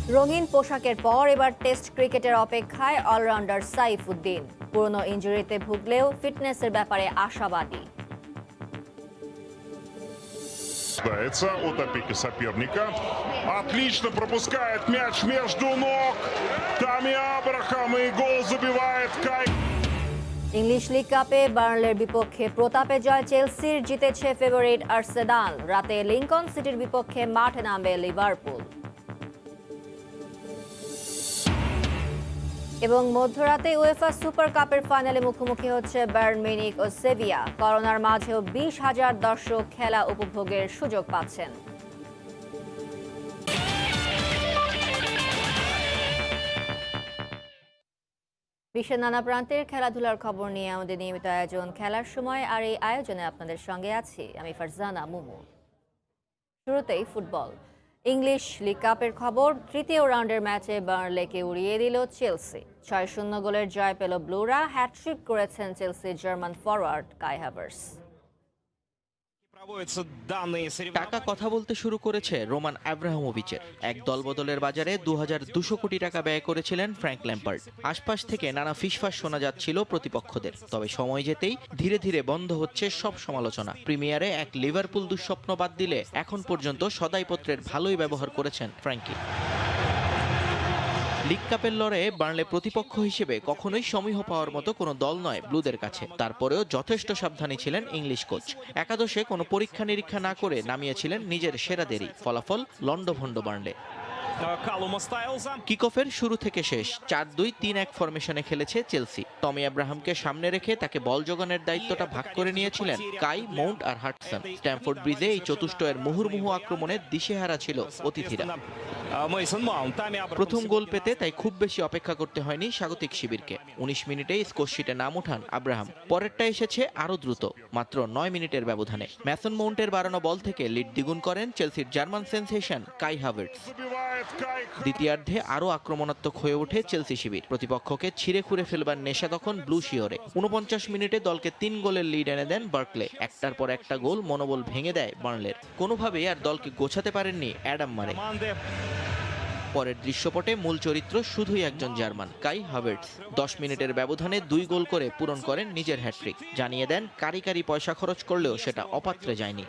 রঙিন পোশাকের পর এবার টেস্ট ক্রিকেটের অপেক্ষায় অলরাউন্ডার সাইফুদ্দিন। পুরনো ইনজুরিতে ভুগলেও ফিটনেসের ব্যাপারে আশাবাদী। От опеки соперника. Отлично пропускает мяч между ног. Тами Абрахам и гол забивает Кай. ইংলিশ লিগ কাপে বার্নলের বিপক্ষে প্রতাপে জয় চেলসির, জিতেছে ফেভারিট আর্সেনাল। রাতে লিংকন সিটির বিপক্ষে মাঠে নামবে লিভারপুল। এবং মধ্যরাতে উয়েফা সুপার কাপের ফাইনালে মুখোমুখি হচ্ছে বায়ার্ন মিউনিখ ও সেভিয়া। করোনার মাঝেও 20,000 দর্শক খেলা উপভোগের সুযোগ পাচ্ছেন। বিশ্বের নানা প্রান্তের খেলাধুলার খবর নিয়ে আমাদের নিয়মিত আয়োজন খেলার সময়, আর এই আয়োজনে আপনাদের সঙ্গে আছি আমি ফারজানা মুমু। শুরুতেই ফুটবল। ইংলিশ লিগ কাপের খবর। তৃতীয় রাউন্ডের ম্যাচে বার্নলেকে উড়িয়ে দিল চেলসি। 6-0 গোলের জয় পেল ব্লুরা। হ্যাটট্রিক করেছেন চেলসির জার্মান ফরওয়ার্ড কাই হাভার্টস। টাকা কথা বলতে শুরু করেছে রোমান আব্রাহামোভিচের। এক দলবদলের বাজারে 2200 কোটি টাকা ব্যয় করেছিলেন ফ্র্যাঙ্ক ল্যাম্পার্ড। আশপাশ থেকে নানা ফিসফাস শোনা যাচ্ছিল প্রতিপক্ষদের, তবে সময় যেতেই ধীরে ধীরে বন্ধ হচ্ছে সব সমালোচনা। প্রিমিয়ারে এক লিভারপুল দুঃস্বপ্ন বাদ দিলে এখন পর্যন্ত সদাইপত্রের ভালোই ব্যবহার করেছেন ফ্র্যাঙ্কি। লিগ কাপের লড়াইয়ে বার্নলে প্রতিপক্ষ হিসেবে কখনোই সমীহ পাওয়ার মতো কোনো দল নয় ব্লুদের কাছে। তারপরেও যথেষ্ট সাবধানী ছিলেন ইংলিশ কোচ। একাদশে কোনো পরীক্ষা নিরীক্ষা না করে নামিয়েছিলেন নিজের সেরাদেরই। ফলাফল লন্ডভন্ড বার্নলে। কিকঅফের শুরু থেকে শেষ 4-2-3-1 ফরমেশনে খেলেছে চেলসি। টমি আব্রাহামকে সামনে রেখে তাকে বল যোগানের দায়িত্বটা ভাগ করে নিয়েছিলেন কাই, মাউন্ট আর হাডসন। স্ট্যামফোর্ড ব্রিজে এই চতুষ্টয়ের মুহুর্মুহু আক্রমণে দিশেহারা ছিল অতিথিরা। প্রথম গোল পেতে তাই খুব বেশি অপেক্ষা করতে হয়নি স্বাগতিক শিবিরকে। 19 মিনিটেই স্কোরশিটে নাম ওঠান আব্রাহাম। পরেরটা এসেছে আরও দ্রুত, মাত্র 9 মিনিটের ব্যবধানে। ম্যাসন মাউন্টের বাড়ানো বল থেকে লিড দ্বিগুণ করেন চেলসির জার্মান সেনসেশন কাই হাভার্টস। দ্বিতীয়ার্ধে আরও আক্রমণাত্মক হয়ে ওঠে চেলসি শিবির। প্রতিপক্ষকে ছিঁড়ে খুঁড়ে ফেলবার নেশা তখন ব্লু শিওরে। 49 মিনিটে দলকে 3 গোলের লিড এনে দেন বার্কলে। একটার পর একটা গোল মনোবল ভেঙে দেয় বার্নলের। কোনোভাবেই আর দলকে গোছাতে পারেননি অ্যাডাম মারে। পরের দৃশ্যপটে মূল চরিত্র শুধুই একজন জার্মান, কাই হাভার্টস। 10 মিনিটের ব্যবধানে 2 গোল করে পূরণ করেন নিজের হ্যাট্রিক। জানিয়ে দেন কারি পয়সা খরচ করলেও সেটা অপাত্রে যায়নি।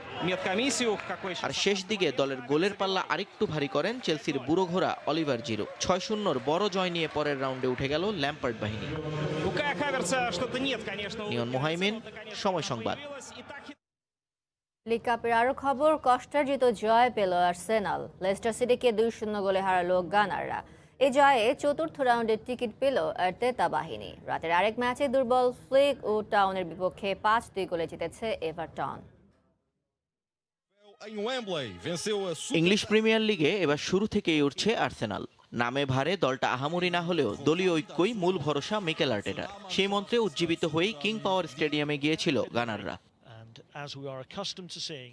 আর শেষ দিকে দলের গোলের পাল্লা আরেকটু ভারী করেন চেলসির বুড়ো ঘোড়া অলিভার জিরু। 6-0 বড় জয় নিয়ে পরের রাউন্ডে উঠে গেল ল্যাম্পার্ড বাহিনী। নিয়ন মোহাইমিন, সময় সংবাদ। লিগ কাপের আরো খবর। কষ্টার্জিত জয় পেল আর্সেনাল। লেস্টার সিটিকে 2-0 গোলে হারালো গানাররা। এই জয়ে চতুর্থ রাউন্ডের টিকিট পেল আর্তেতা বাহিনী। রাতের আরেক ম্যাচে দুর্বল ফ্লিক ও টাউনের বিপক্ষে 5-2 গোলে জিতেছে এভারটন। ইংলিশ প্রিমিয়ার লিগে এবার শুরু থেকেই উঠছে আর্সেনাল। নামে ভারে দলটা আহামরি না হলেও দলীয় ঐক্যই মূল ভরসা মিকেল আর্টেটার। সেই মন্ত্রে উজ্জীবিত হয়েই কিং পাওয়ার স্টেডিয়ামে গিয়েছিল গানাররা।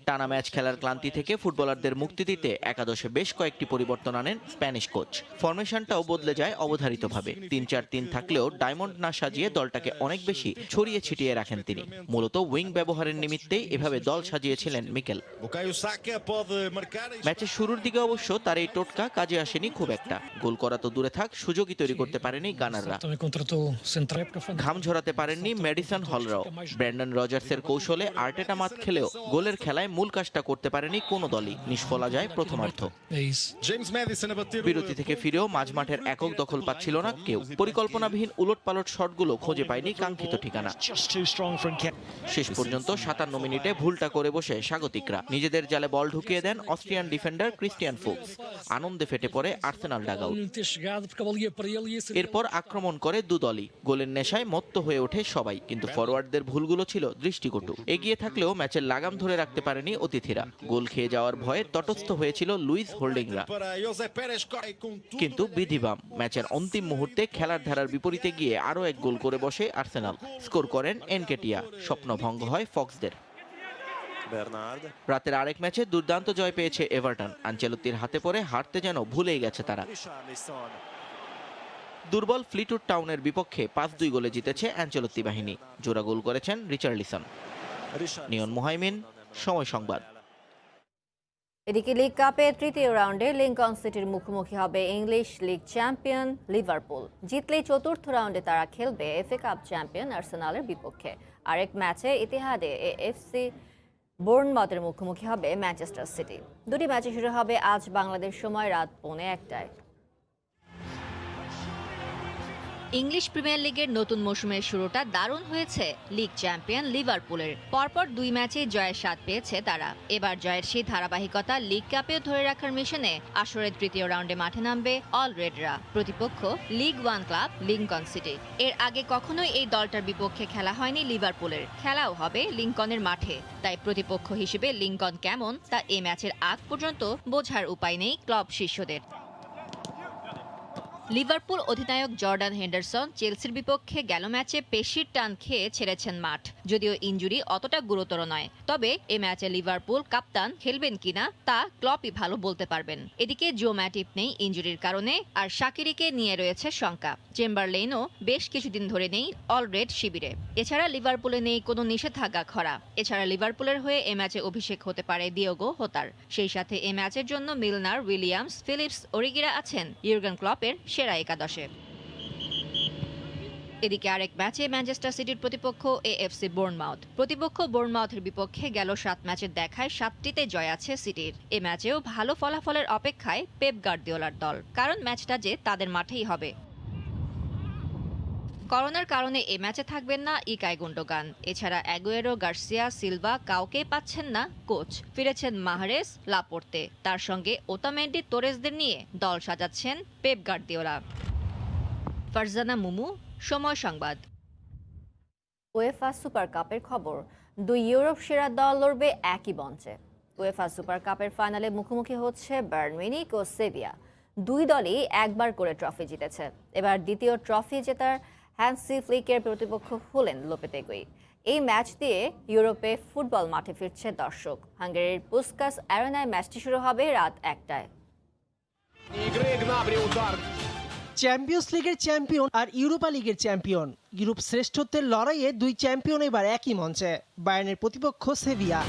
টানা ম্যাচ খেলার ক্লান্তি থেকে ফুটবলারদের মুক্তি দিতে একাদশে বেশ কয়েকটি পরিবর্তন আনেন স্প্যানিশ কোচ। ফরমেশনটাও বদলে যায় অবধারিতভাবে। 3-4-3 থাকলেও ডায়মন্ড না সাজিয়ে দলটাকে অনেক বেশি ছড়িয়ে ছিটিয়ে রাখেন তিনি। মূলত উইং ব্যবহারের নিমিত্তেই এভাবে দল সাজিয়েছিলেন মিকেল। ম্যাচের শুরুর দিকে অবশ্য তার এই টোটকা কাজে আসেনি খুব একটা। গোল করা তো দূরে থাক, সুযোগই তৈরি করতে পারেনি গানাররা। ঘাম ঝরাতে পারেননি ম্যাডিসন হলরাও। ব্র্যান্ডন রজার্সের কৌশলে আর্টেটা মাত খেলেও গোলের খেলায় মূল কাজটা করতে পারেনি কোনো দলই। নিষ্ফলা যায় প্রথমার্ধ। বিরতি থেকে ফিরেও মাঝমাঠের একক দখল পাচ্ছিল না কেউ। পরিকল্পনাবিহীন উলটপালট শটগুলো খুঁজে পায়নি কাঙ্ক্ষিত ঠিকানা। শেষ পর্যন্ত 57 মিনিটে ভুলটা করে বসে স্বাগতিকরা। নিজেদের জালে বল ঢুকিয়ে দেন অস্ট্রিয়ান ডিফেন্ডার ক্রিস্টিয়ান ফুক্স। আনন্দে ফেটে পড়ে আর্সেনাল ডাগআউট। এরপর আক্রমণ করে দুদলই। গোলের নেশায় মত্ত হয়ে ওঠে সবাই, কিন্তু ফরওয়ার্ডদের ভুলগুলো ছিল দৃষ্টিকটু। এগিয়ে থাকলেও ম্যাচের লাগাম ধরে রাখতে পারেনি অতিথিরা। গোল খেয়ে যাওয়ার ভয়ে তটস্থ হয়েছিল লুইস হোল্ডিংরা। কিন্তু বিধিবাম ম্যাচের অন্তিম মুহূর্তে খেলার ধারার বিপরীতে গিয়ে আরও এক গোল করে বসে আর্সেনাল। স্কোর করেন এনকেটিয়া। স্বপ্নভঙ্গ হয় ফক্সদের। রাতের আরেক ম্যাচে দুর্দান্ত জয় পেয়েছে এভারটন। আনচেলত্তির হাতে পড়ে হারতে যেন ভুলেই গেছে তারা। দুর্বল ফ্লিটউড টাউনের বিপক্ষে 5-2 গোলে জিতেছে অ্যানচেলত্তি বাহিনী। জোড়া গোল করেছেন রিচার্লিসন। নিয়ন মোহাইমিন, সময় সংবাদ। এদিকে লিগ কাপে তৃতীয় রাউন্ডে লিংকন সিটির মুখোমুখি হবে ইংলিশ লিগ চ্যাম্পিয়ন লিভারপুল। জিতলেই চতুর্থ রাউন্ডে তারা খেলবে এফএ কাপ চ্যাম্পিয়ন আর্সেনালের বিপক্ষে। আরেক ম্যাচে ইতিহাদে এএফসি বোর্নমাউথের মুখোমুখি হবে ম্যানচেস্টার সিটি। দুটি ম্যাচে শুরু হবে আজ বাংলাদেশ সময় রাত 1:45টায়। ইংলিশ প্রিমিয়ার লিগের নতুন মৌসুমের শুরুটা দারুণ হয়েছে লিগ চ্যাম্পিয়ন লিভারপুলের। পরপর দুই ম্যাচে জয়ের স্বাদ পেয়েছে তারা। এবার জয়ের সেই ধারাবাহিকতা লিগ কাপেও ধরে রাখার মিশনে আসরের তৃতীয় রাউন্ডে মাঠে নামবে অল রেডরা। প্রতিপক্ষ league one club Lincoln city. এর আগে কখনোই এই দলটার বিপক্ষে খেলা হয়নি লিভারপুলের, খেলাও হবে লিংকনের মাঠে। তাই প্রতিপক্ষ হিসেবে লিংকন কেমন তা এই ম্যাচের আগ পর্যন্ত বোঝার উপায় নেই ক্লাব শিষ্যদের। লিভারপুল অধিনায়ক জর্ডান হেন্ডারসন চেলসির বিপক্ষে গেল ম্যাচে পেশির টান খেয়ে ছেড়েছেন মাঠ, যদিও ইনজুরি অতটা গুরুতর নয়। তবে এ ম্যাচে লিভারপুল কাপ্তান খেলবেন কিনা তা ক্লপই ভালো বলতে পারবেন। এদিকে জো ম্যাটিপ নেই ইনজুরির কারণে, আর শাকিরিকে নিয়ে রয়েছে শঙ্কা। চেম্বারলেইনও বেশ কিছুদিন ধরে নেই অলরেড শিবিরে। এছাড়া লিভারপুলে নেই কোনো নিষেধাজ্ঞা খরা। এছাড়া লিভারপুলের হয়ে এ ম্যাচে অভিষেক হতে পারে দিয়েগো হোতার। সেই সাথে এ ম্যাচের জন্য মিলনার, উইলিয়ামস, ফিলিপস, ওরিগিরা আছেন ইউর্গেন ক্লপের সেরা একাদশে। এদিকে আরেক ম্যাচে ম্যানচেস্টার সিটির প্রতিপক্ষ এএফসি বোর্নমাউথ। প্রতিপক্ষ বোর্নমাউথের বিপক্ষে গেল 7 ম্যাচের দেখায় 7টিতে জয় আছে সিটির। এ ম্যাচেও ভালো ফলাফলের অপেক্ষায় পেপ গার্দিওলার দল, কারণ ম্যাচটা যে তাদের মাঠেই হবে। করোনার কারণে এ ম্যাচে থাকবেন না ইকাই গুন্ডোগান। এছাড়া অ্যাগুয়েরো, গার্সিয়া, সিলভা কাউকেই পাচ্ছেন না কোচ। ফিরেছেন মাহরেজ, লাপোর্তে, তার সঙ্গে ওতামেন্ডি, তোরেসদের নিয়ে দল সাজাচ্ছেন পেপ গার্দিওলা। ফারজানা মুমু, সময় সংবাদ। উয়েফা সুপার কাপের খবর। দুই ইউরোপ সেরা দল লড়বে একই মঞ্চে। উয়েফা সুপার কাপের ফাইনালে মুখোমুখি হচ্ছে বায়ার্ন মিউনিখ ও সেভিয়া। দুই দলই একবার করে ট্রফি জিতেছে। এবার দ্বিতীয় ট্রফি জেতার হ্যান্সি ফ্লিকের প্রতিপক্ষ হলেন লোপেতেগুই। এই ম্যাচ দিয়ে ইউরোপে ফুটবল মাঠে ফিরছে দর্শক। হাঙ্গেরির পুস্কাস অ্যারেনায় ম্যাচটি শুরু হবে রাত 1টায়। চ্যাম্পিয়ন্স লিগের চ্যাম্পিয়ন আর ইউরোপা লিগের চ্যাম্পিয়ন। ইউরোপ শ্রেষ্ঠত্বের লড়াইয়ে দুই চ্যাম্পিয়ন এবার একই মঞ্চে। বায়ার্নের প্রতিপক্ষ সেভিয়া।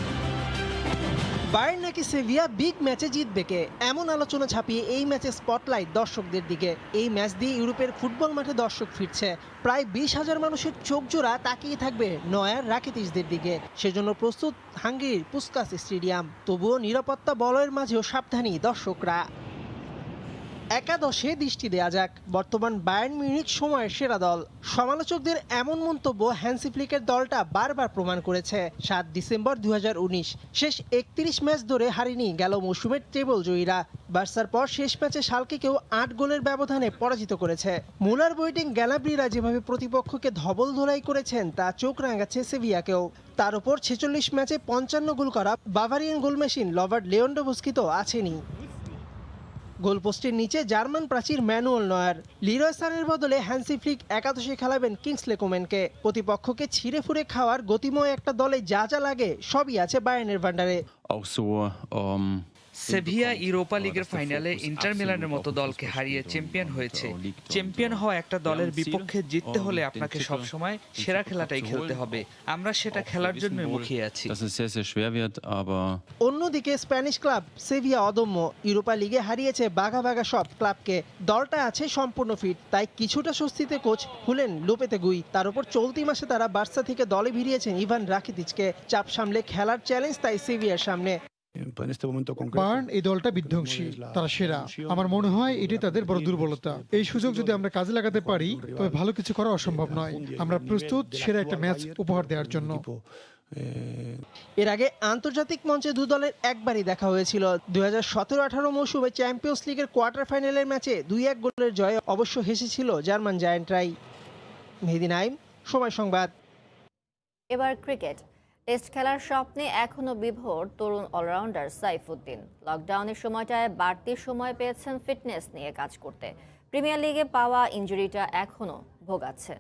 বায়ার্ন নাকি সেভিয়া বিগ ম্যাচে জিতবে কে, এমন আলোচনা ছাপিয়ে এই ম্যাচে স্পটলাইট দর্শকদের দিকে। এই ম্যাচ দিয়ে ইউরোপের ফুটবল মাঠে দর্শক ফিরছে। প্রায় 20,000 মানুষের চোখ জোড়া তাকিয়ে থাকবে নয়ার রাকিতিচদের দিকে। সেজন্য প্রস্তুত হাঙ্গেরির পুস্কাস স্টেডিয়াম। তবুও নিরাপত্তা বলয়ের মাঝেও সাবধানী দর্শকরা। একাদশে দৃষ্টি দেয়া যাক। বর্তমান বায়ার্ন মিউনিখ সময়ের সেরা দল। সমালোচকদের এমন মন্তব্য হ্যান্সি ফ্লিকের দলটা বারবার প্রমাণ করেছে। 7 ডিসেম্বর 2019 শেষ 31 ম্যাচ ধরে হারেনি গেল মৌসুমের টেবল জয়ীরা। বার্সার পর শেষ ম্যাচে শালকেকেও 8 গোলের ব্যবধানে পরাজিত করেছে। মুলার, বোয়েটিং, গ্যালাব্রিরা যেভাবে প্রতিপক্ষকে ধবল ধোলাই করেছেন তা চোখ রাঙাচ্ছে সেভিয়াকেও। তার উপর 46 ম্যাচে 55 গোল করা বাভারিয়ান গোলমেশিন রবার্ট লেভানডোভস্কি তো আছেনই। গোলপোস্টের নিচে জার্মান প্রাচীর ম্যানুয়েল নয়ার। লিরয় সানের বদলে হ্যান্সি ফ্লিক একাদশে খেলাবেন কিংসলে কোমেনকে। প্রতিপক্ষকে ছিঁড়ে ফুঁড়ে খাওয়ার গতিময় একটা দলে যা যা লাগে সবই আছে বায়ার্নের ভান্ডারে। সেভিয়া ইউরোপা লিগের ফাইনালে ইন্টার মিলানের মতো দলকে হারিয়ে চ্যাম্পিয়ন হয়েছে। চ্যাম্পিয়ন হওয়া একটা দলের বিপক্ষে জিততে হলে আপনাকে সবসময় সেরা খেলাটাই খেলতে হবে। আমরা সেটা খেলার জন্য মুখিয়ে আছি। অন্যদিকে স্প্যানিশ ক্লাব সেভিয়া অদম্য। ইউরোপা লিগে হারিয়েছে বাঘা বাঘা সব ক্লাবকে। দলটা আছে সম্পূর্ণ ফিট, তাই কিছুটা স্বস্তিতে কোচ হলেন লোপেতেগুই। তার উপর চলতি মাসে তারা বার্সা থেকে দলে ভিড়িয়েছেন ইভান রাকিতিচকে। চাপ সামলে খেলার চ্যালেঞ্জ তাই সেভিয়ার সামনে। বায়ার্ন এই দলটা বিধ্বংসী, তারা সেরা। আমার মনে হয় এটি তাদের বড় দুর্বলতা। এই সুযোগ যদি আমরা কাজে লাগাতে পারি তবে ভালো কিছু করা অসম্ভব নয়। আমরা প্রস্তুত সেরা একটা ম্যাচ উপহার দেওয়ার জন্য। এর আগে আন্তর্জাতিক মঞ্চে দু দলের একবারই দেখা হয়েছিল। 2017-18 মৌসুমে চ্যাম্পিয়ন্স লিগের কোয়ার্টার ফাইনালের ম্যাচে 2-1 গোলের জয়ে অবশ্য হেসেছিল জার্মান জায়ান্টরাই। মেহেদী নাইম, সময় সংবাদ। এবার ক্রিকেট। টেস্ট খেলার স্বপ্নে এখনো বিভোর তরুণ অলরাউন্ডার সাইফুদ্দিন। লকডাউনের সময়টায় বাড়তি সময় পেয়েছেন ফিটনেস নিয়ে কাজ করতে। প্রিমিয়ার লিগে পাওয়া ইনজুরিটা এখনো ভোগাচ্ছে।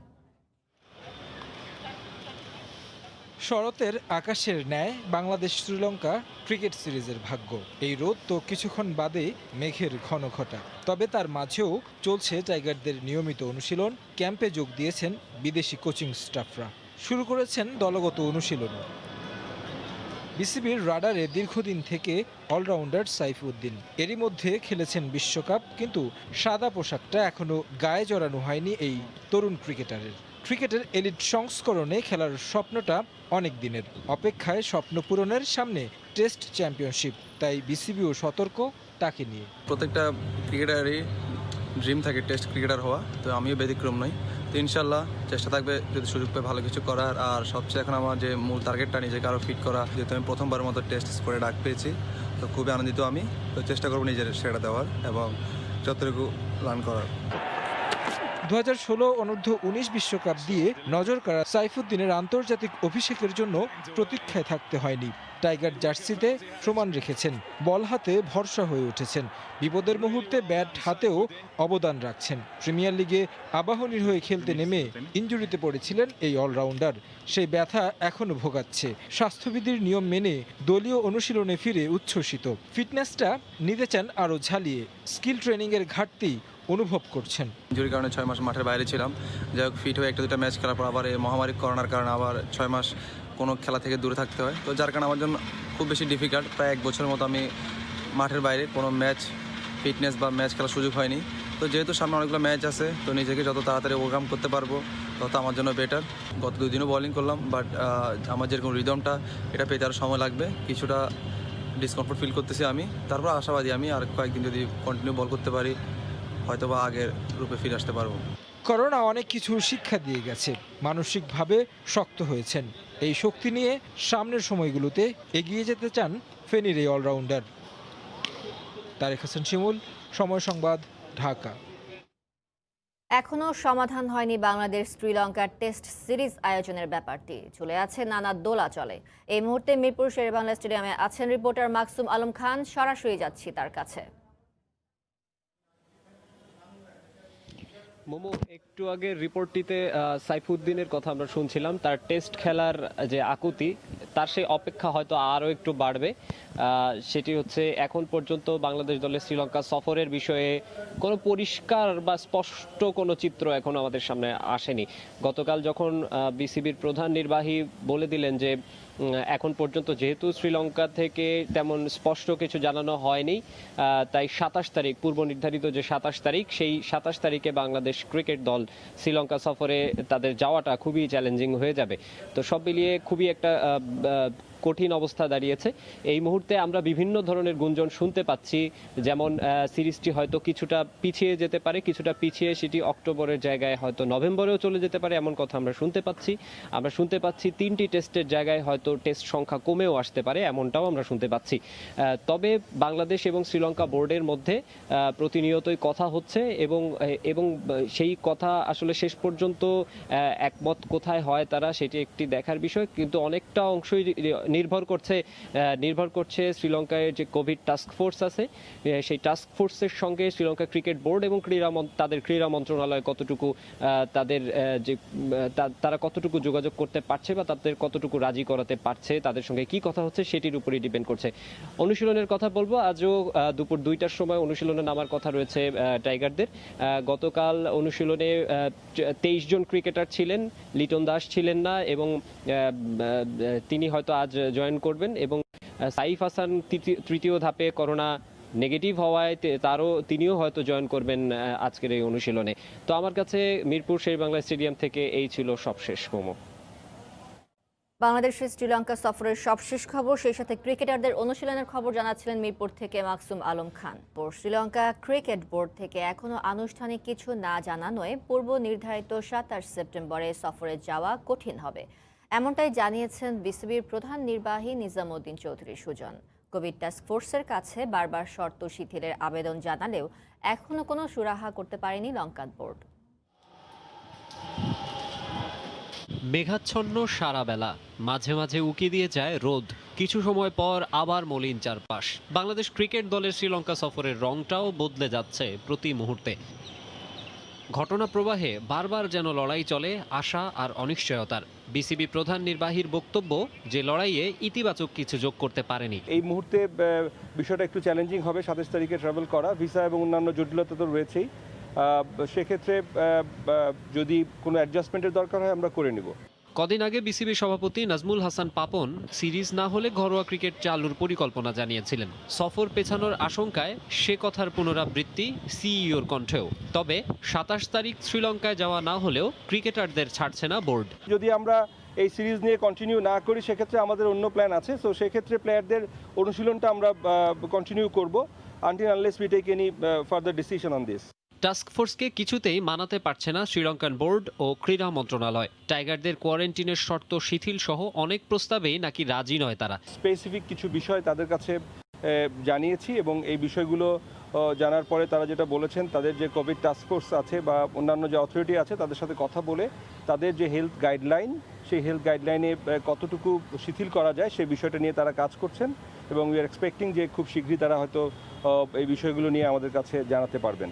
শরতের আকাশের ন্যায় বাংলাদেশ শ্রীলঙ্কা ক্রিকেট সিরিজের ভাগ্য। এই রোদ তো কিছুক্ষণ বাদেই মেঘের ঘন ঘটা। তবে তার মাঝেও চলছে টাইগারদের নিয়মিত অনুশীলন। ক্যাম্পে যোগ দিয়েছেন বিদেশি কোচিং স্টাফরা। শুরু করেছেন দলগত অনুশীলন। বিসিবির রাডারে দীর্ঘদিন থেকে অলরাউন্ডার সাইফুদ্দিন। এরই মধ্যে খেলেছেন বিশ্বকাপ, কিন্তু সাদা পোশাকটা এখনো গায়ে জড়ানো হয়নি এই তরুণ ক্রিকেটারের। ক্রিকেটের এলিট সংস্করণে খেলার স্বপ্নটা অনেক দিনের, অপেক্ষায় স্বপ্ন পূরণের সামনে টেস্ট চ্যাম্পিয়নশিপ। তাই বিসিবিও সতর্ক তাকে নিয়ে। প্রত্যেকটা ক্রিকেটারই ড্রিম থাকে টেস্ট ক্রিকেটার হওয়া, তো আমিও ব্যতিক্রম নই। তো ইনশাল্লাহ চেষ্টা থাকবে যদি সুযোগ পাই ভালো কিছু করার। আর সবচেয়ে এখন আমার যে মূল টার্গেটটা নিজেকে আরও ফিট করা, যেহেতু আমি প্রথমবারের মতো টেস্ট স্কোরে ডাক পেয়েছি, তো খুবই আনন্দিত আমি। তো চেষ্টা করবো নিজের সেটা দেওয়ার এবং যতটুকু রান করার। 2016 অনূর্ধ্ব-19 বিশ্বকাপ দিয়ে নজর কাড়া সাইফুদ্দিনের আন্তর্জাতিক অভিষেকের জন্য প্রতীক্ষায় থাকতে হয়নি। টাইগার জার্সিতে প্রমাণ রেখেছেন, বল হাতে ভরসা হয়ে উঠেছেন, বিপদের মুহূর্তে ব্যাট হাতেও অবদান রাখছেন। প্রিমিয়ার লিগে আবাহনীর হয়ে খেলতে নেমে ইনজুরিতে পড়েছিলেন এই অলরাউন্ডার, সেই ব্যথা এখনও ভোগাচ্ছে। স্বাস্থ্যবিধির নিয়ম মেনে দলীয় অনুশীলনে ফিরে উচ্ছ্বসিত। ফিটনেসটা নিতে চান আরও ঝালিয়ে, স্কিল ট্রেনিংয়ের ঘাটতি অনুভব করছেন। ইনজুরির কারণে 6 মাস মাঠের বাইরে ছিলাম, যাই হোক ফিট হয়ে একটা দুটা ম্যাচ খেলার পর আবার এই মহামারী করোনার কারণে আবার 6 মাস কোনো খেলা থেকে দূরে থাকতে হয়। তো যার কারণে আমার জন্য খুব বেশি ডিফিকাল্ট, প্রায় 1 বছরের মতো আমি মাঠের বাইরে কোনো ম্যাচ ফিটনেস বা ম্যাচ খেলার সুযোগ হয়নি। তো যেহেতু সামনে অনেকগুলো ম্যাচ আছে, তো নিজেকে যত তাড়াতাড়ি ওভারকাম করতে পারবো তত আমার জন্য বেটার। গত 2 দিনও বোলিং করলাম, বাট আমার যেরকম রিদমটা এটা পেতে আরও সময় লাগবে, কিছুটা ডিসকমফোর্ট ফিল করতেছি আমি। তারপর আশাবাদী আমি আর কয়েকদিন যদি কন্টিনিউ বল করতে পারি হয়তোবা আগের রূপে ফিরে আসতে পারবো। করোনা অনেক কিছু শিক্ষা দিয়ে গেছে, মানসিকভাবে শক্ত হয়েছেন। এই শক্তি নিয়ে সামনের সময়গুলোতে এগিয়ে যেতে চান ফেনীর এই অলরাউন্ডার। তারেক হাসান শিমুল, সময় সংবাদ, ঢাকা। এখনো সমাধান হয়নি বাংলাদেশ শ্রীলঙ্কার টেস্ট সিরিজ আয়োজনের ব্যাপারটি, চলে আছে নানা দোলাচলে। এই মুহূর্তে মিরপুর শেরেবাংলা স্টেডিয়ামে আছেন রিপোর্টার মাকসুম আলম খান, সরাসরি যাচ্ছি তার কাছে। মোমো, একটু আগে রিপোর্টটিতে সাইফুদ্দিনের কথা আমরা শুনছিলাম, তার টেস্ট খেলার যে আকুতি, তার সেই অপেক্ষা হয়তো আরও একটু বাড়বে। সেটি হচ্ছে এখন পর্যন্ত বাংলাদেশ দলের শ্রীলঙ্কা সফরের বিষয়ে কোনো পরিষ্কার বা স্পষ্ট কোনো চিত্র এখন আমাদের সামনে আসেনি। গতকাল যখন বিসিবির প্রধান নির্বাহী বলে দিলেন যে এখন পর্যন্ত যেহেতু শ্রীলঙ্কা থেকে তেমন স্পষ্ট কিছু জানানো হয়নি, তাই 27 তারিখ, পূর্ব নির্ধারিত যে 27 তারিখ, সেই 27 তারিখে বাংলাদেশ ক্রিকেট দল শ্রীলঙ্কা সফরে তাদের যাওয়াটা খুবই চ্যালেঞ্জিং হয়ে যাবে। তো সব মিলিয়ে খুবই একটা কঠিন অবস্থা দাঁড়িয়েছে। এই মুহূর্তে আমরা বিভিন্ন ধরনের গুঞ্জন শুনতে পাচ্ছি, যেমন সিরিজটি হয়তো কিছুটা পিছিয়ে যেতে পারে, কিছুটা পিছিয়ে সেটি অক্টোবরের জায়গায় হয়তো নভেম্বরেও চলে যেতে পারে, এমন কথা আমরা শুনতে পাচ্ছি। আমরা শুনতে পাচ্ছি 3টি টেস্টের জায়গায় হয়তো টেস্ট সংখ্যা কমেও আসতে পারে, এমনটাও আমরা শুনতে পাচ্ছি। তবে বাংলাদেশ এবং শ্রীলঙ্কা বোর্ডের মধ্যে প্রতিনিয়তই কথা হচ্ছে এবং সেই কথা আসলে শেষ পর্যন্ত একমত কোথায় হয় তারা, সেটি একটি দেখার বিষয়। কিন্তু অনেকটা অংশই নির্ভর করছে শ্রীলঙ্কায় যে কোভিড টাস্ক ফোর্স আছে, সেই টাস্ক ফোর্সের সঙ্গে শ্রীলঙ্কা ক্রিকেট বোর্ড এবং তাদের ক্রীড়া মন্ত্রণালয় কতটুকু তারা কতটুকু যোগাযোগ করতে পারছে বা তাদের কতটুকু রাজি করাতে পারছে, তাদের সঙ্গে কি কথা হচ্ছে সেটির উপরই ডিপেন্ড করছে। অনুশীলনের কথা বলবো, আজও দুপুর 2টার সময় অনুশীলনে নামার কথা রয়েছে টাইগারদের। গতকাল অনুশীলনে 23 জন ক্রিকেটার ছিলেন, লিটন দাস ছিলেন না এবং তিনি হয়তো আজ জয়েন করবেন। এবং সাইফ হাসান তৃতীয় ধাপে করোনা নেগেটিভ হওয়ায় তিনিও হয়তো জয়েন করবেন আজকের এই অনুশীলনে। তো আমার কাছে মিরপুর শেরেবাংলা স্টেডিয়াম থেকে এই ছিল সবশেষ মোমো। বাংলাদেশের শ্রীলঙ্কা সফরের সবশেষ খবর, সেই সাথে ক্রিকেটারদের অনুশীলনের খবর জানাচ্ছিলেন মিরপুর থেকে মাকসুম আলম খান। শ্রীলঙ্কা ক্রিকেট বোর্ড থেকে এখনো আনুষ্ঠানিক কিছু না জানানোয় পূর্ব নির্ধারিত 27 সেপ্টেম্বরে সফরে যাওয়া কঠিন হবে, এমনটাই জানিয়েছেন বিসিবির প্রধান নির্বাহী নিজামুদ্দিন চৌধুরী সুজন। কোভিড টাস্ক ফোর্সের কাছে বারবার শর্ত শিথিলের আবেদন জানালেও এখনো কোনো সুরাহা করতে পারেনি লঙ্কান বোর্ড। মেঘাচ্ছন্ন সারা বেলা, মাঝে মাঝে উকি দিয়ে যায় রোদ, কিছু সময় পর আবার মলিন চারপাশ। বাংলাদেশ ক্রিকেট দলের শ্রীলঙ্কা সফরের রংটাও বদলে যাচ্ছে প্রতি মুহূর্তে। ঘটনা প্রবাহে বারবার যেন লড়াই চলে আশা আর অনিশ্চয়তার। বিসিবি প্রধান নির্বাহীর বক্তব্য, যে লড়াইয়ে ইতিবাচক কিছু যোগ করতে পারেনি। এই মুহূর্তে বিষয়টা একটু চ্যালেঞ্জিং হবে 27 তারিখে ট্রাভেল করা, ভিসা এবং অন্যান্য জটিলতা তো রয়েছেই। সেক্ষেত্রে যদি কোনো অ্যাডজাস্টমেন্টের দরকার হয় আমরা করে নিব। কদিন আগে বিসিবি সভাপতি নাজমুল হাসান পাপন সিরিজ না হলে ঘরোয়া ক্রিকেট চালুর পরিকল্পনা জানিয়েছিলেন। সফর পেছানোর আশঙ্কায় সে কথার পুনরাবৃত্তি সিইওর কণ্ঠেও। তবে 27 তারিখ শ্রীলঙ্কায় যাওয়া না হলেও ক্রিকেটারদের ছাড়ছে না বোর্ড। যদি আমরা এই সিরিজ নিয়ে কন্টিনিউ না করি সেক্ষেত্রে আমাদের অন্য প্ল্যান আছে, সো সেক্ষেত্রে প্লেয়ারদের অনুশীলনটা আমরা কন্টিনিউ করব until unless we take any further decision on this. Task ফোর্সকে কিছুতেই মানাতে পারছে না শ্রীলঙ্কান বোর্ড ও ক্রীড়া মন্ত্রণালয়। টাইগারদের কোয়ারেন্টিনের শর্ত শিথিল সহ অনেক প্রস্তাবেই নাকি রাজি নয় তারা। স্পেসিফিক কিছু বিষয় তাদের কাছে জানিয়েছি এবং এই বিষয়গুলো জানার পরে তারা যেটা বলেছেন, তাদের যে কোভিড টাস্ক ফোর্স আছে বা অন্যান্য যে অথরিটি আছে তাদের সাথে কথা বলে তাদের যে হেলথ গাইডলাইন, সেই হেলথ গাইডলাইনে কতটুকু শিথিল করা যায় সেই বিষয়টা নিয়ে তারা কাজ করছেন এবং উই আর এক্সপেক্টিং যে খুব শীঘ্রই তারা হয়তো এই বিষয়গুলো নিয়ে আমাদের কাছে জানাতে পারবেন।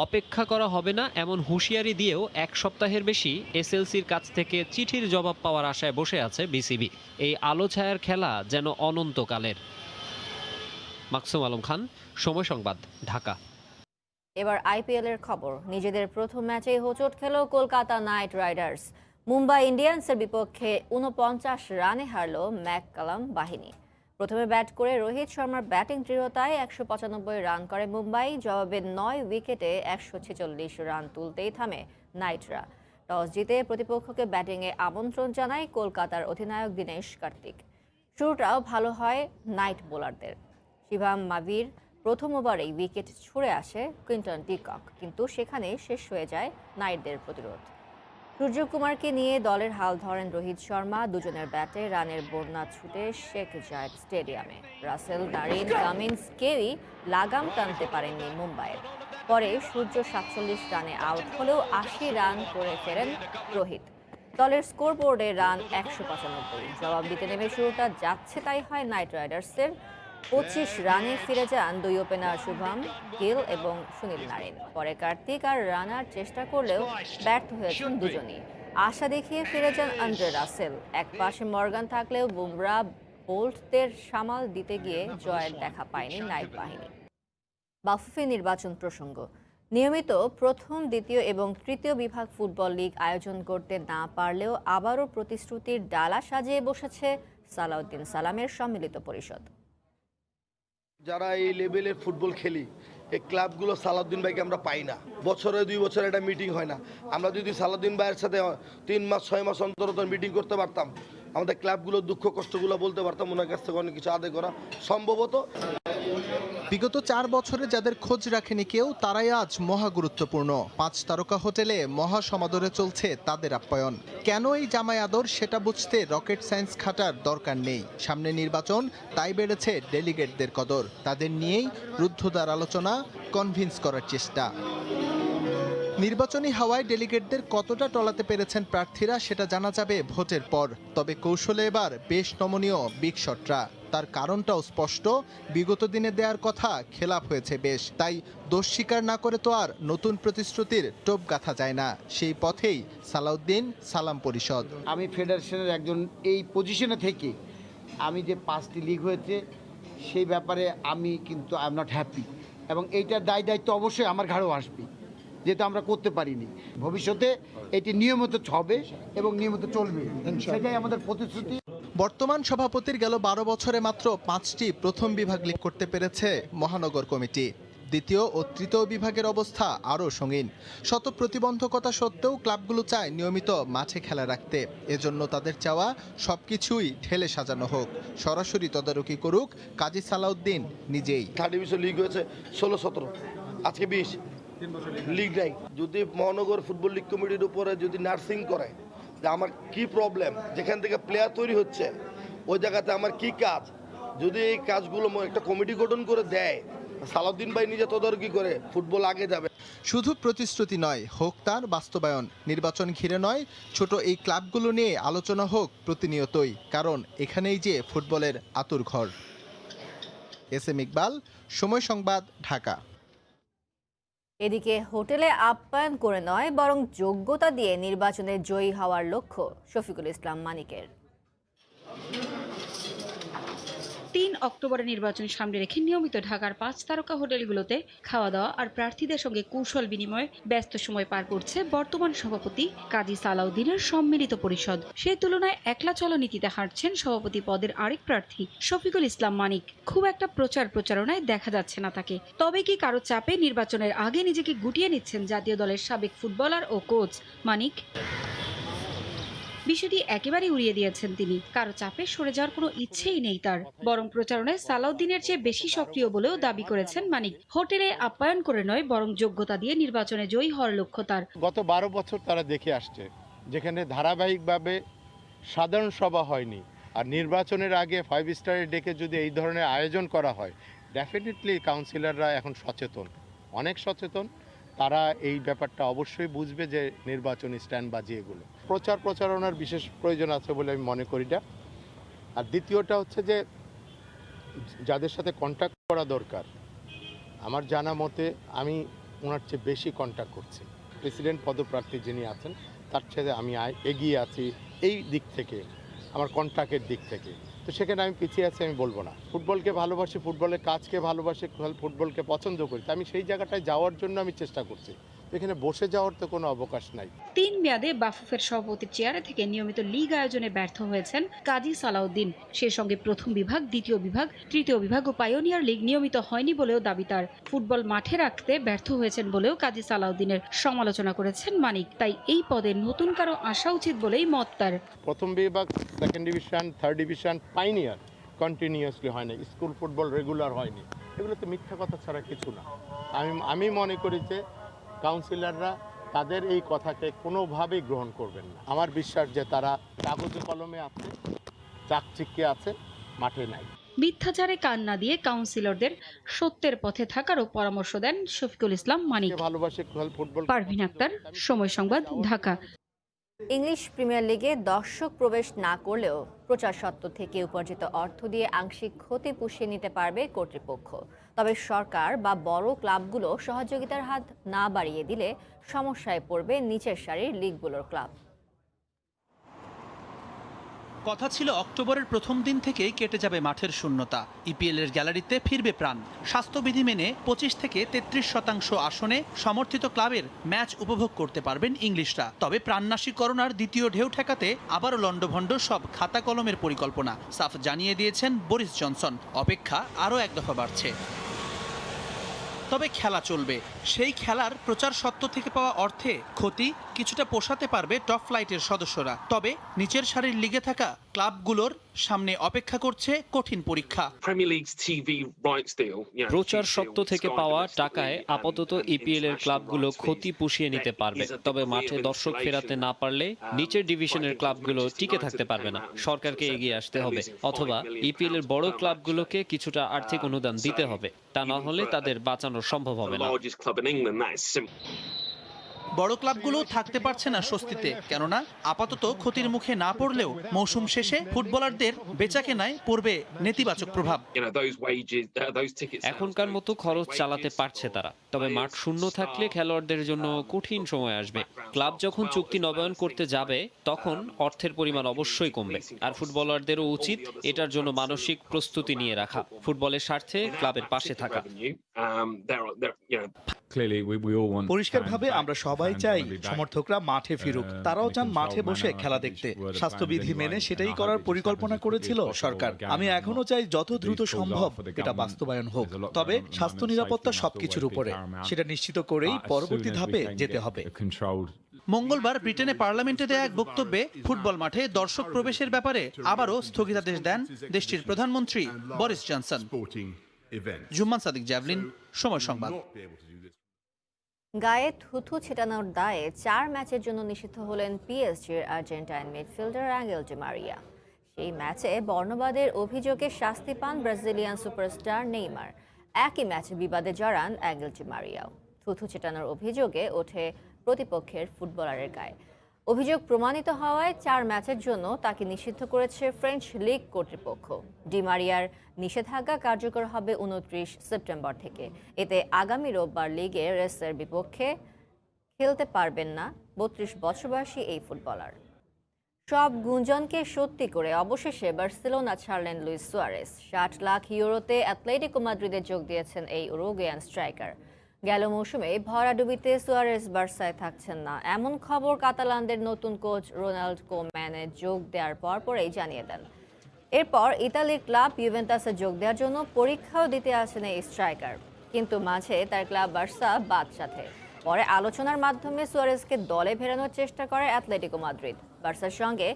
অপেক্ষা করা হবে না এমন হুঁশিয়ারি দিয়েও এক সপ্তাহের বেশি এসএলসির কাছ থেকে চিঠির জবাব পাওয়ার আশায় বসে আছে বিসিবি। এই আলো ছায়ার খেলা যেন অনন্তকালের। মাকসুম আলম খান, সময় সংবাদ, ঢাকা। এবার আইপিএল এর খবর। নিজেদের প্রথম ম্যাচেই হোঁচট খেল কলকাতা নাইট রাইডার্স। মুম্বাই ইন্ডিয়ান্সের বিপক্ষে 49 রানে হারল ম্যাককালাম বাহিনী। প্রথমে ব্যাট করে রোহিত শর্মার ব্যাটিং দৃঢ়তায় 195 রান করে মুম্বাই। জবাবে 9 উইকেটে 146 রান তুলতেই থামে নাইটরা। টস জিতে প্রতিপক্ষকে ব্যাটিংয়ে আমন্ত্রণ জানায় কলকাতার অধিনায়ক দীনেশ কার্তিক। শুরুটাও ভালো হয় নাইট বোলারদের। শিভাম মাভির প্রথম ওভারেই উইকেট ছুড়ে আসে কুইন্টন ডিকক, কিন্তু সেখানে শেষ হয়ে যায় নাইটদের প্রতিরোধ। সূর্যকুমারকে নিয়ে দলের হাল ধরেন রোহিত শর্মা। দুজনের ব্যাটে রানের বন্যা ছুটে শেখ জায়েদ স্টেডিয়ামে। রাসেল, নারিন, কামিন্স কেউই লাগাম টানতে পারেননি মুম্বাইয়ের। পরে সূর্য 47 রানে আউট হলেও 80 রান করে ফেরেন রোহিত। দলের স্কোরবোর্ডে রান 195। জবাব দিতে নেমে শুরুটা যাচ্ছে তাই হয় নাইট রাইডার্সের। 25 রানে ফিরে যান দুই ওপেনার শুভম গিল এবং সুনীল নারিন। পরে কার্তিক আর রানার চেষ্টা করলেও ব্যর্থ হয়েছেন দুজনই। আশা দেখিয়ে ফিরে যান আন্দ্রে রাসেল। এক পাশে মর্গান থাকলেও বুমরা বোল্টদের সামাল দিতে গিয়ে জয়ের দেখা পায়নি নাইট বাহিনী। বাফুফে নির্বাচন প্রসঙ্গ। নিয়মিত প্রথম, দ্বিতীয় এবং তৃতীয় বিভাগ ফুটবল লীগ আয়োজন করতে না পারলেও আবারও প্রতিশ্রুতির ডালা সাজিয়ে বসেছে সালাউদ্দিন সালামের সম্মিলিত পরিষদ। যারা এই লেভেলের ফুটবল খেলি, এই ক্লাবগুলো সালাউদ্দিন ভাইকে আমরা পাই না। বছরে 2 বছরে একটা মিটিং হয় না। আমরা যদি সালাউদ্দিন ভাইয়ের সাথে 3 মাস 6 মাস অন্তর মিটিং করতে পারতাম, আমাদের ক্লাবগুলোর দুঃখ কষ্টগুলো বলতে পারতাম, ওনার কাছ থেকে অনেক কিছু আদায় করা সম্ভবত। বিগত 4 বছরে যাদের খোঁজ রাখেনি কেউ, তারাই আজ মহা গুরুত্বপূর্ণ। 5 তারকা হোটেলে মহা সমাদরে চলছে তাদের আপ্যায়ন। কেন এই জামাই আদর সেটা বুঝতে রকেট সায়েন্স খাটার দরকার নেই। সামনে নির্বাচন, তাই বেড়েছে ডেলিগেটদের কদর। তাদের নিয়েই রুদ্ধদ্বার আলোচনা, কনভিন্স করার চেষ্টা। নির্বাচনী হাওয়ায় ডেলিগেটদের কতটা টলাতে পেরেছেন প্রার্থীরা সেটা জানা যাবে ভোটের পর। তবে কৌশলে এবার বেশ নমনীয় বিগ শটরা। তার কারণটাও স্পষ্ট, বিগত দিনে দেওয়ার কথা খেলাপ হয়েছে বেশ। তাই দোষ স্বীকার না করে তো আর নতুন প্রতিশ্রুতির টোপ গাঁথা যায় না। সেই পথেই সালাউদ্দিন সালাম পরিষদ। আমি ফেডারেশনের একজন এই পজিশনে থেকে আমি যে 5টি লিগ হয়েছে সেই ব্যাপারে আমি কিন্তু আই এম নট হ্যাপি, এবং এইটার দায়িত্ব অবশ্যই আমার ঘাড়েও আসবে, যেটা আমরা করতে পারিনি। ভবিষ্যতে এটি নিয়মিত হবে এবং নিয়মিত চলবে, সেটাই আমাদের প্রতিশ্রুতি। বর্তমান সভাপতির গেল 12 বছরে মাত্র 5টি প্রথম বিভাগ লীগ করতে পেরেছে মহানগর কমিটি। দ্বিতীয় ও তৃতীয় বিভাগের অবস্থা আরও সঙ্গীন। শত প্রতিবন্ধকতা সত্ত্বেও ক্লাবগুলো চায় নিয়মিত মাঠে খেলা রাখতে। এজন্য তাদের চাওয়া সবকিছুই ঢেলে সাজানো হোক, সরাসরি তদারকি করুক কাজী সালাউদ্দিন নিজেই। 3rd ডিভিশন লিগ হয়েছে 16-17, আজকে 20 লিগ নাই। যদি মহানগর ফুটবল লিগ কমিটির উপরে যদি নার্সিং করে যে আমার কি প্রবলেম, যেখান থেকে প্লেয়ার তৈরি হচ্ছে ওই জায়গাতে আমার কি কাজ, যদি এই কাজগুলো একটা কমিটি গঠন করে দেয়, সালাউদ্দিন ভাই নিজে তদারকি করে, ফুটবল আগে যাবে। শুধু প্রতিশ্রুতি নয়, হোক তার বাস্তবায়ন। নির্বাচন ঘিরে নয়, ছোট এই ক্লাবগুলো নিয়ে আলোচনা হোক প্রতিনিয়তই, কারণ এখানেই যে ফুটবলের আতুরঘর। এস.এম. ইকবাল, সময় সংবাদ, ঢাকা। এদিকে হোটেলে আপ্যায়ন করে নয়, বরং যোগ্যতা দিয়ে নির্বাচনে জয়ী হওয়ার লক্ষ্য শফিকুল ইসলাম মানিকের। 3 অক্টোবরের নির্বাচন সামনে রেখে নিয়মিত ঢাকার 5 তারকা হোটেলগুলোতে খাওয়া দাওয়া আর প্রার্থীদের সঙ্গে কৌশল বিনিময়ে ব্যস্ত সময় পার করছে বর্তমান সভাপতি কাজী সালাউদ্দিনের সম্মিলিত পরিষদ। সেই তুলনায় একলা চলনীতিতে হাঁটছেন সভাপতি পদের আরেক প্রার্থী শফিকুল ইসলাম মানিক। খুব একটা প্রচারণায় দেখা যাচ্ছে না তাকে। তবে কি কারো চাপে নির্বাচনের আগে নিজেকে গুটিয়ে নিচ্ছেন জাতীয় দলের সাবেক ফুটবলার ও কোচ মানিক? বিষয়টি একেবারে উড়িয়ে দিয়েছেন তিনি। কারো চাপে সরে যাওয়ার কোনো ইচ্ছেই নেই তার, বরং প্রচারণায় সালাউদ্দিনের চেয়ে বেশি সক্রিয় বলেও দাবি করেছেন মানিক। হোটেলে আপ্যায়ন করে নয়, বরং যোগ্যতা দিয়ে নির্বাচনে জয়ী হওয়ার লক্ষ্য তার। গত 12 বছর তারা দেখে আসছে যেখানে ধারাবাহিকভাবে সাধারণ সভা হয়নি, আর নির্বাচনের আগে 5 স্টারে ডেকে যদি এই ধরনের আয়োজন করা হয়, ডেফিনেটলি কাউন্সিলররা এখন সচেতন, অনেক সচেতন। তারা এই ব্যাপারটা অবশ্যই বুঝবে যে নির্বাচনী স্ট্যান্ড বাজি এগুলো প্রচারণার বিশেষ প্রয়োজন আছে বলে আমি মনে করি না। আর দ্বিতীয়টা হচ্ছে যে যাদের সাথে কন্ট্যাক্ট করা দরকার, আমার জানা মতে আমি ওনার চেয়ে বেশি কন্ট্যাক্ট করছি। প্রেসিডেন্ট পদপ্রার্থী যিনি আছেন তার চেয়ে আমি এগিয়ে আছি এই দিক থেকে, আমার কন্ট্যাক্টের দিক থেকে। তো সেখানে আমি পিছিয়ে আছি আমি বলবো না। ফুটবলকে ভালোবাসি, ফুটবলের কাজকে ভালোবাসি, ফুটবলকে পছন্দ করি, আমি সেই জায়গাটায় যাওয়ার জন্য আমি চেষ্টা করছি। এখানে বসে যাওয়ার তো কোনো অবকাশ নাই। 3 মেয়াদে বাফুফের সভাপতির চেয়ারে থেকে নিয়মিত লীগ আয়োজনে ব্যর্থ হয়েছেন কাজী সালাউদ্দিন। সে সঙ্গে প্রথম বিভাগ, দ্বিতীয় বিভাগ, তৃতীয় বিভাগ ও পাইওনিয়ার লীগ নিয়মিত হয়নি বলেও দাবি তার। ফুটবল মাঠে রাখতে ব্যর্থ হয়েছেন বলেও কাজী সালাউদ্দিনের সমালোচনা করেছেন মানিক। তাই এই পদে নতুন কারো আসা উচিত বলেই মত তার। প্রথম বিভাগ, second division, third division, pioneer continuously হয় না, স্কুল ফুটবল রেগুলার হয়নি, এগুলো তো মিথ্যা কথা ছাড়া কিছু না। আমি মনে করি যে কাউন্সিলররা তাদের এই কথাকে কোনোভাবেই গ্রহণ করবেন না। আমার বিশ্বাস যে তারা কাগজে কলমে আছে, চাকচিক্যে আছে, মাঠে নাই। মিথ্যাচারে কান না দিয়ে কাউন্সিলরদের সত্যের পথে থাকারও পরামর্শ দেন শফিকুল ইসলাম মানিক। ভালোবাসে ফুটবল। পারভিন আক্তার, সময় সংবাদ, ঢাকা। ইংলিশ প্রিমিয়ার লিগে দর্শক প্রবেশ না করলেও প্রচার সত্ত্ব থেকে উপার্জিত অর্থ দিয়ে আংশিক ক্ষতি পুষিয়ে নিতে পারবে কর্তৃপক্ষ। তবে সরকার বা বড় ক্লাবগুলো সহযোগিতার হাত না বাড়িয়ে দিলে সমস্যায় পড়বে নিচের সারির লিগগুলোর ক্লাব। কথা ছিল অক্টোবরের প্রথম দিন থেকেই কেটে যাবে মাঠের শূন্যতা, ইপিএল এর গ্যালারিতে ফিরবে প্রাণ। স্বাস্থ্যবিধি মেনে 25 থেকে 33% আসনে সমর্থিত ক্লাবের ম্যাচ উপভোগ করতে পারবেন ইংলিশরা। তবে প্রাণনাশী করোনার দ্বিতীয় ঢেউ ঠেকাতে আবারও লন্ডভন্ড সব খাতা কলমের পরিকল্পনা। সাফ জানিয়ে দিয়েছেন বরিস জনসন, অপেক্ষা আরও এক দফা বাড়ছে। তবে খেলা চলবে, সেই খেলার প্রচার সত্ত্ব থেকে পাওয়া অর্থে ক্ষতি কিছুটা পোষাতে পারবে টপ ফ্লাইটের সদস্যরা। তবে নিচের সারির লিগে থাকা ক্লাবগুলোর সামনে অপেক্ষা করছে কঠিন পরীক্ষা। প্রচার সত্ত্ব থেকে পাওয়া টাকায় আপাতত ইপিএল এর ক্লাবগুলো ক্ষতি পুষিয়ে নিতে পারবে। তবে মাঠে দর্শক ফেরাতে না পারলে নিচের ডিভিশনের ক্লাবগুলো টিকে থাকতে পারবে না। সরকারকে এগিয়ে আসতে হবে, অথবা ইপিএল এর বড় ক্লাবগুলোকে কিছুটা আর্থিক অনুদান দিতে হবে। তা না হলে তাদের বাঁচানো সম্ভব হবে না। বড় ক্লাবগুলো থাকতে পারছে না স্বস্তিতে, কেননা আপাতত ক্ষতির মুখে না পড়লেও মৌসুম শেষে ফুটবলারদের বেচাকেনায় পড়বে নেতিবাচক প্রভাব। এখনকার মতো খরচ চালাতে পারছে তারা, তবে মাঠ শূন্য থাকলে খেলোয়াড়দের জন্য কঠিন সময় আসবে। ক্লাব যখন চুক্তি নবায়ন করতে যাবে তখন অর্থের পরিমাণ অবশ্যই কমবে, আর ফুটবলারদেরও উচিত এটার জন্য মানসিক প্রস্তুতি নিয়ে রাখা, ফুটবলের স্বার্থে ক্লাবের পাশে থাকা। পরিষ্কারভাবে আমরা সবাই চাই সমর্থকরা মাঠে ফিরুক, তারাও চান মাঠে বসে খেলা দেখতে। স্বাস্থ্যবিধি মেনে সেটাই করার পরিকল্পনা করেছিল সরকার। আমি এখনো চাই যত দ্রুত সম্ভব এটা বাস্তবায়ন হোক, তবে স্বাস্থ্য নিরাপত্তা সবকিছুর উপরে, সেটা নিশ্চিত করেই পরবর্তী ধাপে যেতে হবে। মঙ্গলবার ব্রিটেনে পার্লামেন্টে দেয়া এক বক্তব্যে ফুটবল মাঠে দর্শক প্রবেশের ব্যাপারে আবারও স্থগিতাদেশ দেন দেশটির প্রধানমন্ত্রী Boris Johnson. Jumman Sadiq, javelin, Somoy Sangbad. গায়ে থুথু ছেটানোর দায়ে 4 ম্যাচের জন্য নিষিদ্ধ হলেন পিএসজির Argentine midfielder angle Di Maria. সেই ম্যাচে বর্ণবাদের অভিযোগে শাস্তি পান ব্রাজিলিয়ান সুপারস্টার নেইমার। একই ম্যাচে বিবাদে জড়ান অ্যাঙ্গেল ডি মারিয়াও। থুথু ছেটানোর অভিযোগে ওঠে প্রতিপক্ষের ফুটবলারের গায়ে। অভিযোগ প্রমাণিত হওয়ায় 4 ম্যাচের জন্য তাকে নিষিদ্ধ করেছে ফ্রেঞ্চ লিগ কর্তৃপক্ষ। ডি মারিয়ার নিষেধাজ্ঞা কার্যকর হবে 29 সেপ্টেম্বর থেকে। এতে আগামী রোববার লিগে রেসের বিপক্ষে খেলতে পারবেন না 32 বছর বয়সী এই ফুটবলার। সব গুঞ্জনকে সত্যি করে অবশেষে বার্সেলোনা ছাড়লেন লুইস সুয়ারেস। 60 লাখ ইউরোতে অ্যাটলেটিকো মাদ্রিদে যোগ দিয়েছেন এই উরুগুয়ান স্ট্রাইকার। গেল মৌসুমে ভরাডুবিতে সুয়ারেস বার্সায় থাকছেন না এমন খবর কাতালানদের নতুন কোচ রোনাল্ড কোম্যানে যোগ দেওয়ার পরপরই জানিয়ে দেন। এরপর ইতালির ক্লাব ইউভেন্টাসে যোগ দেওয়ার জন্য পরীক্ষাও দিতে আসেন এই স্ট্রাইকার, কিন্তু মাঝে তার ক্লাব বার্সা বাদ সাধে। পরে আলোচনার মাধ্যমে সুয়ারেজকে দলে ফেরানোর চেষ্টা করে অ্যাটলেটিকো মাদ্রিদ। বার্সার সঙ্গে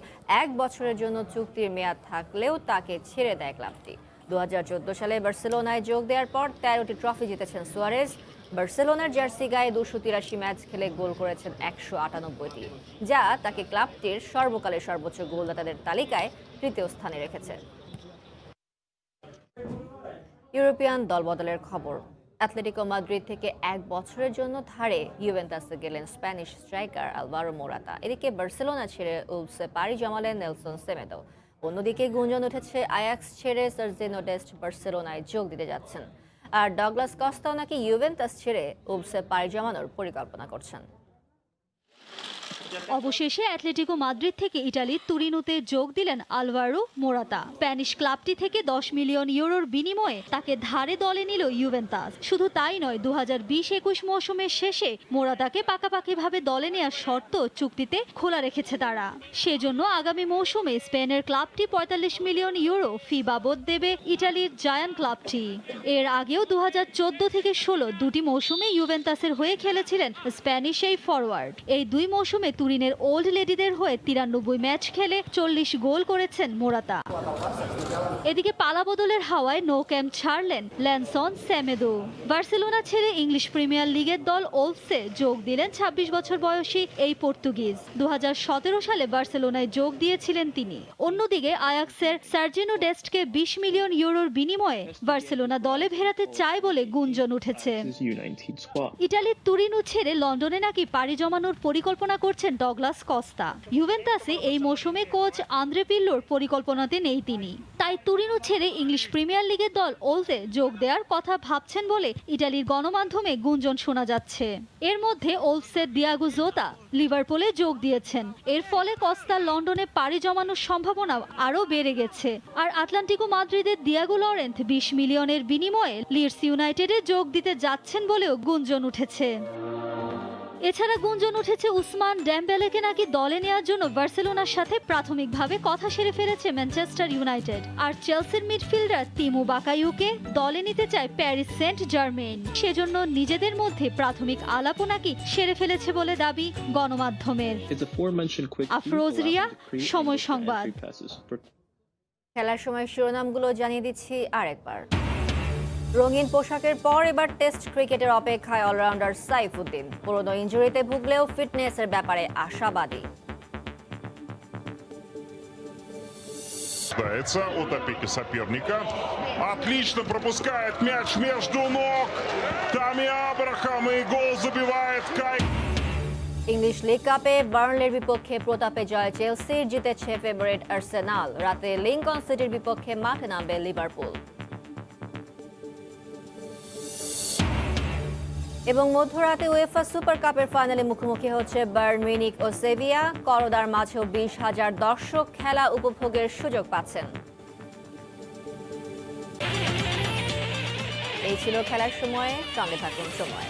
1 বছরের জন্য চুক্তির মেয়াদ থাকলেও তাকে ছেড়ে দেয় ক্লাবটি। 2014 সালে বার্সেলোনায় যোগ দেওয়ার পর 13টি ট্রফি জিতেছেন সুয়ারেজ। বার্সেলোনার জার্সি গায়ে 283 ম্যাচ খেলে গোল করেছেন 198টি, যা তাকে ক্লাবটির সর্বকালের সর্বোচ্চ গোলদাতাদের তালিকায় তৃতীয় স্থানে রেখেছে। ইউরোপিয়ান দলবদলের খবর। অ্যাটলেটিকো মাদ্রিদ থেকে 1 বছরের জন্য ধারে ইউভেন্টাসে গেলেন স্প্যানিশ স্ট্রাইকার আলভারো মোরাতা। এদিকে বার্সেলোনা ছেড়ে উলভসে পাড়ি জমালেন নেলসন সেমেদো। অন্যদিকে গুঞ্জন উঠেছে আয়াক্স ছেড়ে সার্জিনো ডেস্ট বার্সেলোনায় যোগ দিতে যাচ্ছেন, আর ডগলাস কস্তাও নাকি ইউভেন্টাস ছেড়ে উলভসে পাড়ি জমানোর পরিকল্পনা করছেন। অবশেষে অ্যাটলেটিকো মাদ্রিদ থেকে ইটালির তুরিনোতে যোগ দিলেন আলভারো মোরাতা। স্প্যানিশ ক্লাবটি থেকে 10 মিলিয়ন ইউরোর বিনিময়ে তাকে ধারে দলে নিল ইউভেন্টাস। শুধু তাই নয়, 2020-21 মৌসুমের শেষে মোরাতাকে পাকাপাকিভাবে দলে নেওয়ার শর্ত চুক্তিতে খোলা রেখেছে তারা। সেজন্য আগামী মৌসুমে স্পেনের ক্লাবটি 45 মিলিয়ন ইউরো ফি বাবদ দেবে ইটালির জায়ান্ট ক্লাবটি। এর আগেও 2014 থেকে 16 দুটি মৌসুমে ইউভেন্টাসের হয়ে খেলেছিলেন স্প্যানিশ এই ফরওয়ার্ড। এই 2 মৌসুমে তুরিনের ওল্ড লেডিদের হয়ে 93 ম্যাচ খেলে 40 গোল করেছেন মোরাতা। এদিকে পালাবদলের হাওয়ায় নো ক্যাম্প ছাড়লেন ল্যানসন সেমেদো। বার্সেলোনা ছেড়ে ইংলিশ প্রিমিয়ার লিগের দল ওলভসে যোগ দিলেন 26 বছর বয়সী এই পর্তুগিজ। 2017 সালে বার্সেলোনায় যোগ দিয়েছিলেন তিনি। অন্যদিকে আয়াক্সের সার্জিনো ডেস্টকে 20 মিলিয়ন ইউরোর বিনিময়ে বার্সেলোনা দলে ফেরাতে চায় বলে গুঞ্জন উঠেছে। ইটালির তুরিনো ছেড়ে লন্ডনে নাকি পাড়ি জমানোর পরিকল্পনা করছেন ডগলাস কস্তা। ইউভেন্টাসে এই মৌসুমে কোচ আন্দ্রে পিল্লোর পরিকল্পনাতে নেই তিনি, তাই তুরিনো ছেড়ে ইংলিশ প্রিমিয়ার লিগের দল ওলভে যোগ দেওয়ার কথা ভাবছেন বলে ইটালির গণমাধ্যমে গুঞ্জন শোনা যাচ্ছে। এর মধ্যে ওলভসের দিয়াগো জোতা লিভারপুলে যোগ দিয়েছেন। এর ফলে কস্তা লন্ডনে পাড়ি জমানোর সম্ভাবনা আরও বেড়ে গেছে। আর আটলান্টিকো মাদ্রিদের দিয়াগো লরেন্থ 20 মিলিয়নের বিনিময়ে লিডস ইউনাইটেডে যোগ দিতে যাচ্ছেন বলেও গুঞ্জন উঠেছে। এছাড়া গুঞ্জন উঠেছে উসমান ডেম্বেলেকে নাকি দলে নেওয়ার জন্য বার্সেলোনার সাথে প্রাথমিকভাবে কথা সেরে ফেলেছে ম্যানচেস্টার ইউনাইটেড। আর চেলসির মিডফিল্ডার তিমু বাকাইউকে দলে নিতে চায় প্যারিস সেন্ট জার্মেইন। সেজন্য নিজেদের মধ্যে প্রাথমিক আলাপও নাকি সেরে ফেলেছে বলে দাবি গণমাধ্যমের। আফরোজ রিয়া, সময় সংবাদ। খেলার সময় শিরোনামগুলো জানিয়ে দিচ্ছি আরেকবার। রঙিন পোশাকের পর এবার টেস্ট ক্রিকেটের অপেক্ষায় অলরাউন্ডার সাইফুদ্দিন। পুরনো ইনজুরিতে ভুগলেও ফিটনেসের ব্যাপারে আশাবাদী। От опеки соперника. Отлично пропускает мяч между ног. Тами Абрахам и гол забивает Кай. ইংলিশ লিগ কাপে বার্নলের বিপক্ষে প্রতাপে জয় চেলসির, জিতেছে ফেভারিট আর্সেনাল। রাতে লিংকন সিটির বিপক্ষে মাঠে নামবে লিভারপুল। এবং মধ্যরাতে উয়েফা সুপার কাপের ফাইনালে মুখোমুখি হচ্ছে বায়ার্ন মিউনিখ ও সেভিয়া। করোনার মাঝেও 20,000 দর্শক খেলা উপভোগের সুযোগ পাচ্ছেন। এই ছিল খেলার সময়, সঙ্গে থাকুন সময়।